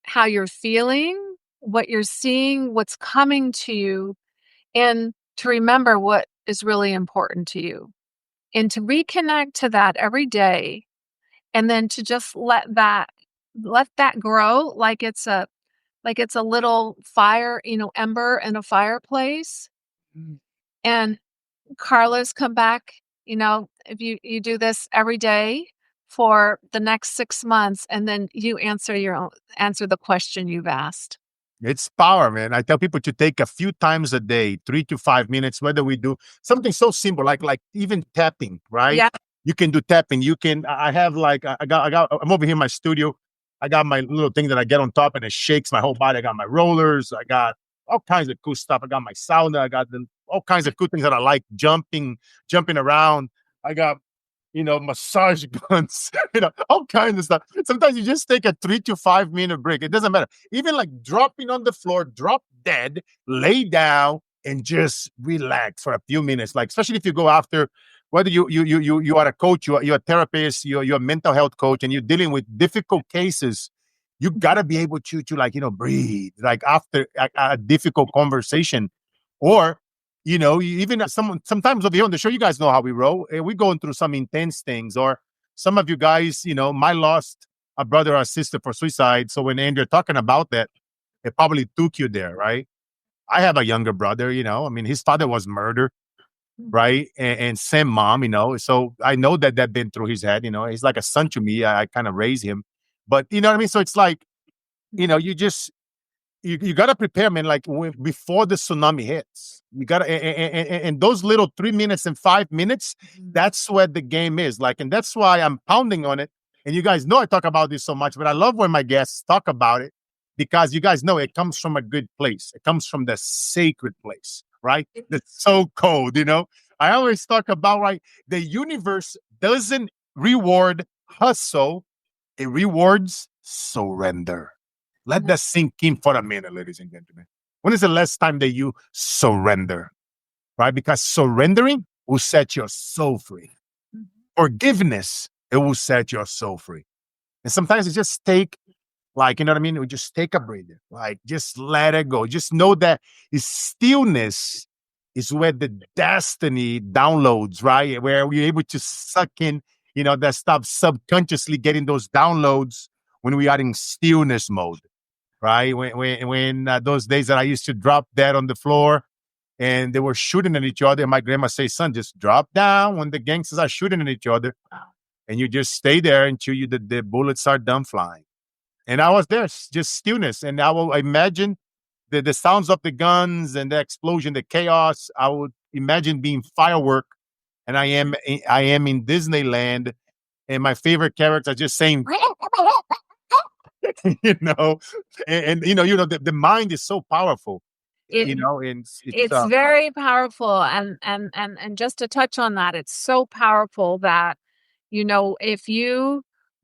how you're feeling, what you're seeing, what's coming to you, and to remember what is really important to you. And to reconnect to that every day, and then to just let that let that grow like it's a little fire, ember in a fireplace. Mm. And Carlos, come back, if you do this every day for the next 6 months, and then you answer the question you've asked. It's power, man. I tell people to take a few times a day, 3 to 5 minutes, whether we do something so simple, like even tapping, right? Yeah. You can do tapping. You can, I have like, I'm over here in my studio. I got my little thing that I get on top and it shakes my whole body. I got my rollers. I got all kinds of cool stuff. I got my sauna. I got all kinds of cool things that I like, jumping around. I got massage guns, all kinds of stuff. Sometimes you just take a 3 to 5 minute break. It doesn't matter. Even like dropping on the floor, drop dead, lay down, and just relax for a few minutes. Like especially if you go after, whether you are a coach, you're a therapist, you're a mental health coach, and you're dealing with difficult cases. You gotta be able to like breathe like after a difficult conversation, or even sometimes over here on the show, you guys know how we roll. We're going through some intense things, or some of you guys, might lost a brother or a sister for suicide. So when Andrea talking about that, it probably took you there, right? I have a younger brother, I mean, his father was murdered, right? And same mom, so I know that been through his head, he's like a son to me. I kind of raised him, but you know what I mean? So it's like, you just, you got to prepare, man. Like before the tsunami hits, you got to, and those little 3 minutes and 5 minutes, that's where the game is. Like, and that's why I'm pounding on it. And you guys know I talk about this so much, but I love when my guests talk about it because you guys know it comes from a good place. It comes from the sacred place, right? That's so cold, I always talk about, right? The universe doesn't reward hustle, it rewards surrender. Let that sink in for a minute, ladies and gentlemen. When is the last time that you surrender? Right? Because surrendering will set your soul free. Forgiveness, it will set your soul free. And sometimes it just take, like, you know what I mean? We just take a breather, like, just let it go. Just know that stillness is where the destiny downloads, right? Where we're able to suck in, that stuff subconsciously getting those downloads when we are in stillness mode, right? When those days that I used to drop dead on the floor and they were shooting at each other, and my grandma say, "Son, just drop down when the gangsters are shooting at each other, and you just stay there until the bullets are done flying." And I was there, just stillness, and I will imagine the sounds of the guns and the explosion, the chaos. I would imagine being firework, and I am in Disneyland, and my favorite character just saying, you know, the mind is so powerful, It and it's it's very powerful, and just to touch on that, it's so powerful that, if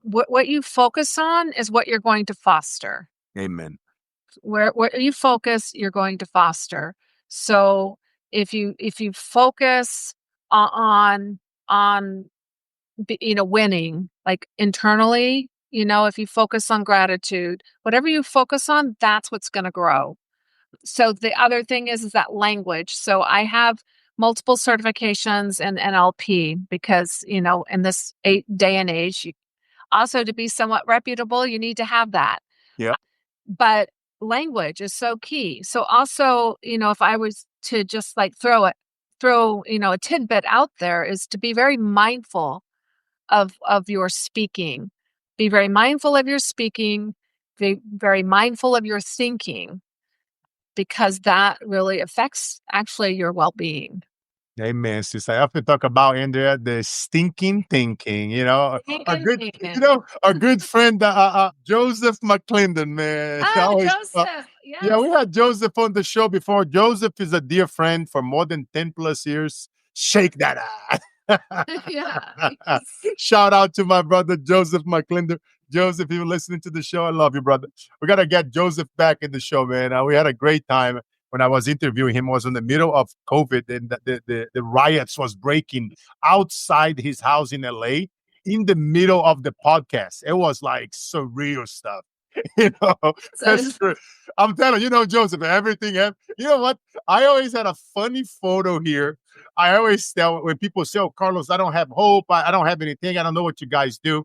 what you focus on is what you're going to foster. amen. Where you focus, you're going to foster. So if you focus on winning, like internally, if you focus on gratitude, whatever you focus on, that's what's going to grow. So the other thing is that language. So I have multiple certifications in NLP because, in this day and age, also to be somewhat reputable, you need to have that. Yeah. But language is so key. So also, if I was to just like throw, a tidbit out there, is to be very mindful of your speaking. Be very mindful of your speaking, be very mindful of your thinking, because that really affects actually your well-being. Amen, sis. I often talk about, Andrea, the stinking thinking. A Thinking, good, thinking. a good friend, Joseph McClendon, man. I Oh, always, Joseph. yeah, Yes. we had Joseph on the show before. Joseph is a dear friend for more than 10 plus years. Shake that Yeah. ass. Shout out to my brother, Joseph McClendon. Joseph, if you're listening to the show, I love you, brother. We got to get Joseph back in the show, man. We had a great time when I was interviewing him. Was in the middle of COVID, and the riots was breaking outside his house in LA in the middle of the podcast. It was like surreal stuff. you know, that's true. I'm telling you, Joseph, everything. You know what? I always had a funny photo here. I always tell when people say, "Oh, Carlos, I don't have hope. I don't have anything. I don't know what you guys do."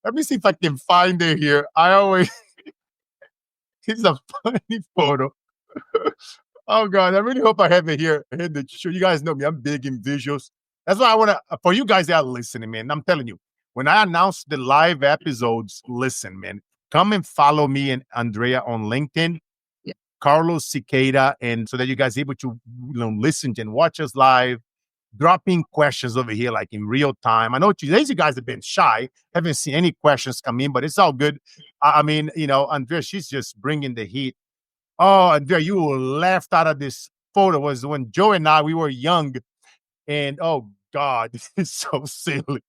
Let me see if I can find it here. I always it's a funny photo. Oh God, I really hope I have it here. I had to show you guys know me. I'm big in visuals. That's why I want to for you guys that are listening, man. I'm telling you, when I announce the live episodes, listen, man. Come and follow me and Andrea on LinkedIn, Yeah. Carlos Cicada, and so that you guys are able to listen and watch us live. Dropping questions over here like in real time. I know today's you guys have been shy, haven't seen any questions come in, but it's all good. I mean, Andrea, she's just bringing the heat. Oh, Andrea, you were left out of this photo. Was when Joe and I we were young, and oh God, this is so silly.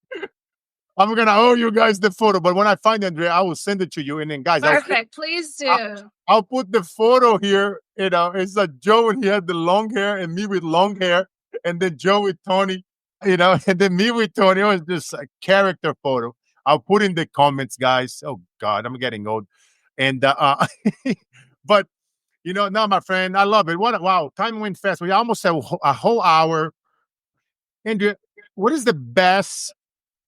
I'm gonna owe you guys the photo, but when I find Andrea, I will send it to you. And then, guys, Perfect. Please do. I'll put the photo here. It's Joe and he had the long hair, and me with long hair, and then Joe with Tony. And then me with Tony. It was just a character photo. I'll put in the comments, guys. Oh God, I'm getting old, and but now, my friend, I love it. Wow, time went fast. We almost have a whole hour. Andrea, what is the best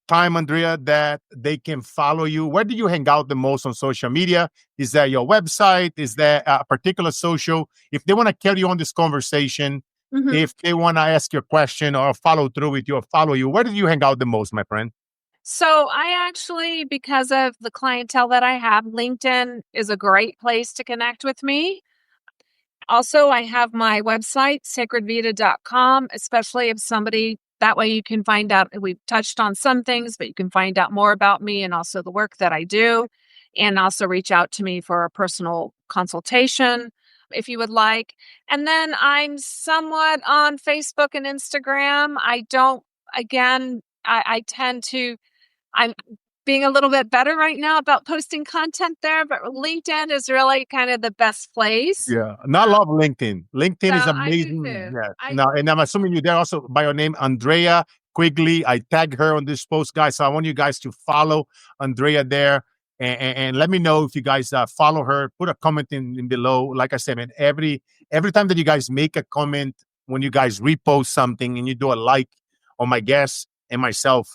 time, Andrea, that they can follow you? Where do you hang out the most on social media? Is that your website? Is there a particular social? If they want to carry on this conversation, if they want to ask you a question or follow through with you or follow you, where do you hang out the most, my friend? So I actually, because of the clientele that I have, LinkedIn is a great place to connect with me. Also, I have my website, sacredvita.com, especially if somebody, that way you can find out, we've touched on some things, but you can find out more about me and also the work that I do, and also reach out to me for a personal consultation if you would like. And then I'm somewhat on Facebook and Instagram. I tend to, I'm being a little bit better right now about posting content there, but LinkedIn is really kind of the best place. Yeah, and I love LinkedIn. LinkedIn So is I do amazing. too. Yeah. I Now, and I'm assuming you're there also by your name, Andrea Quigley. I tag her on this post, guys. So I want you guys to follow Andrea there, and let me know if you guys follow her. Put a comment in below. Like I said, man, every time that you guys make a comment, when you guys repost something and you do a like on my guest and myself,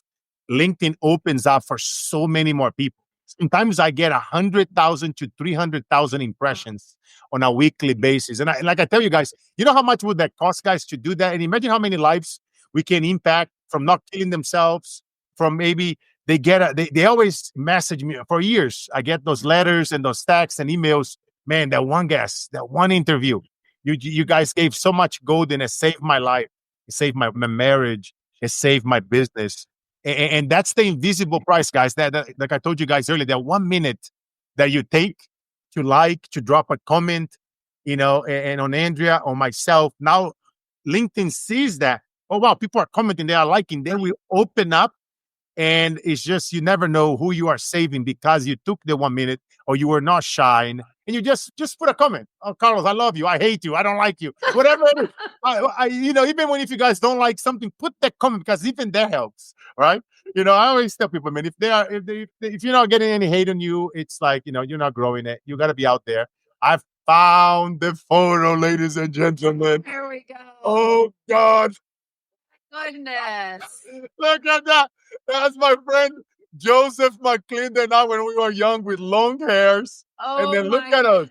LinkedIn opens up for so many more people. Sometimes I get 100,000 to 300,000 impressions on a weekly basis. And like I tell you guys, you know how much would that cost, guys, to do that? And imagine how many lives we can impact from not killing themselves, from maybe they always message me for years. I get those letters and those texts and emails. Man, that one guest, that one interview, you guys gave so much gold and it saved my life. It saved my marriage. It saved my business. And that's the invisible price, guys. That, like I told you guys earlier, that 1 minute that you take to drop a comment, and on Andrea or myself. Now, LinkedIn sees that. Oh, wow, people are commenting, they are liking. Then we open up, and it's just, you never know who you are saving because you took the 1 minute or you were not shy. And you just put a comment. Oh, Carlos, I love you. I hate you. I don't like you. Whatever it is. Even when if you guys don't like something, put that comment because even that helps, right? I always tell people, man, if you're not getting any hate on you, it's like, you're not growing it. You got to be out there. I've found the photo, ladies and gentlemen. There we go. Oh God. Goodness. Look at that. That's my friend Joseph McClendon and I when we were young with long hairs. And Oh then look my at us,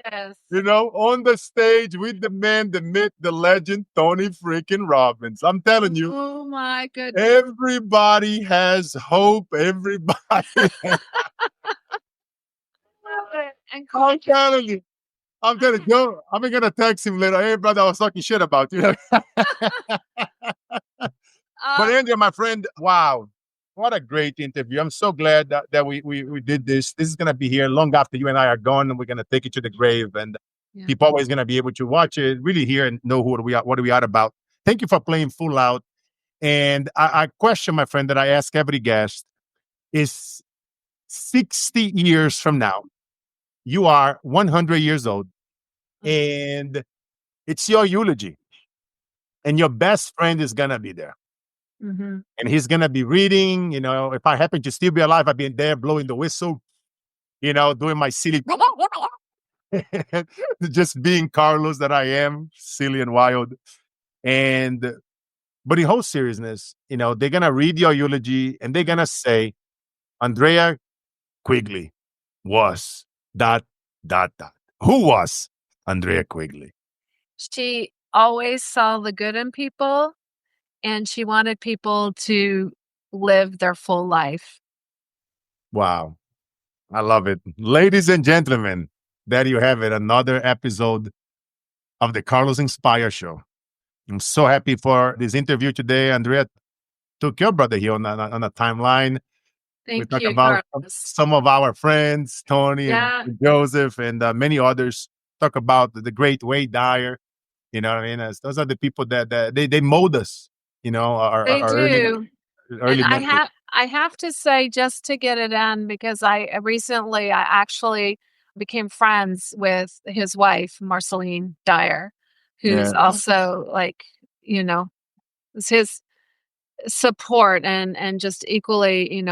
goodness. on the stage with the man, the myth, the legend, Tony freaking Robbins. I'm telling you, Oh my goodness. everybody has hope. Everybody. And I'm telling you. I'm telling you, Joe, I'm going to text him later. Hey, brother, I was talking shit about you. But Andrea, my friend, wow, what a great interview. I'm so glad that we did this. This is going to be here long after you and I are gone, and we're going to take it to the grave. And people always going to be able to watch it, really hear and know what are we out about. Thank you for playing full out. And I question, my friend, that I ask every guest is 60 years from now, you are 100 years old, and it's your eulogy, and your best friend is going to be there. Mm-hmm. And he's going to be reading, if I happen to still be alive, I've been there blowing the whistle, doing my silly, just being Carlos that I am, silly and wild. But in whole seriousness, they're going to read your eulogy and they're going to say, Andrea Quigley was dot, dot, dot. Who was Andrea Quigley? She always saw the good in people, and she wanted people to live their full life. Wow. I love it. Ladies and gentlemen, there you have it. Another episode of the Carlos Inspire Show. I'm so happy for this interview today. Andrea took your brother here on a timeline. We Thank talk you, about Carlos. some of our friends, Tony and Yeah. Joseph, and many others. Talk about the great Wade Dyer. You know what I mean? Those are the people that they mold us. You know, They our do. And early mentors. I have to say, just to get it in, because I actually became friends with his wife, Marceline Dyer, who's Yeah, also like, you know, is his support and just equally,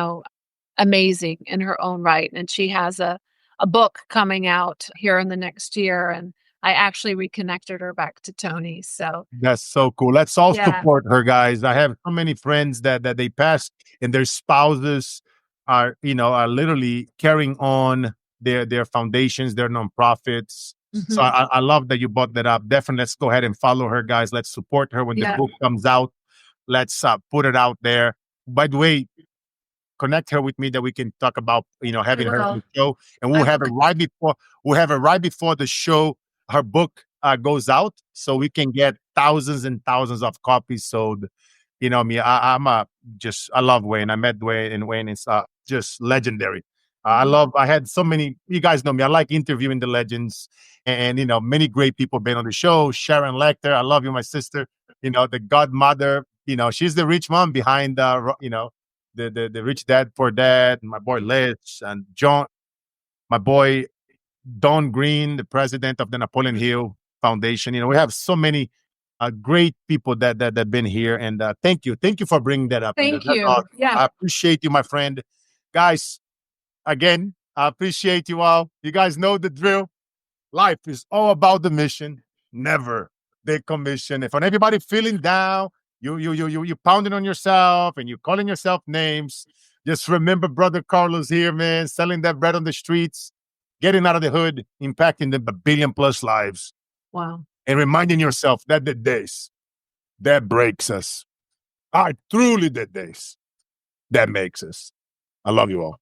amazing in her own right. And she has a book coming out here in the next year, and I actually reconnected her back to Tony. So that's so cool. Let's all yeah. support her, guys. I have so many friends that they passed, and their spouses are literally carrying on their foundations, their nonprofits. So Mhm. I love that you brought that up. Definitely, let's go ahead and follow her, guys. Let's support her when the Yeah. book comes out. Let's put it out there. By the way, connect her with me that we can talk about having her on the show, and I we'll have will. it right before the show her book goes out, so we can get thousands and thousands of copies sold. Me, I love Wayne. I met Wayne, and Wayne is just legendary. I had so many, you guys know me, I like interviewing the legends, and many great people been on the show. Sharon Lecter, I love you, my sister. The godmother, she's the rich mom behind the Rich Dad Poor Dad, my boy Liz and John, my boy Don Green, the president of the Napoleon Hill Foundation. We have so many great people that been here, and thank you for bringing that up. And Thank that's you. awesome. Yeah. I appreciate you, my friend. Guys, again, I appreciate you all. You guys know the drill. Life is all about the mission, never the commission. If on everybody feeling down, you pounding on yourself and you calling yourself names, just remember brother Carlos here, man, selling that bread on the streets, getting out of the hood, impacting the billion plus lives, Wow. and reminding yourself that the days that breaks us are truly the days that makes us. I love you all.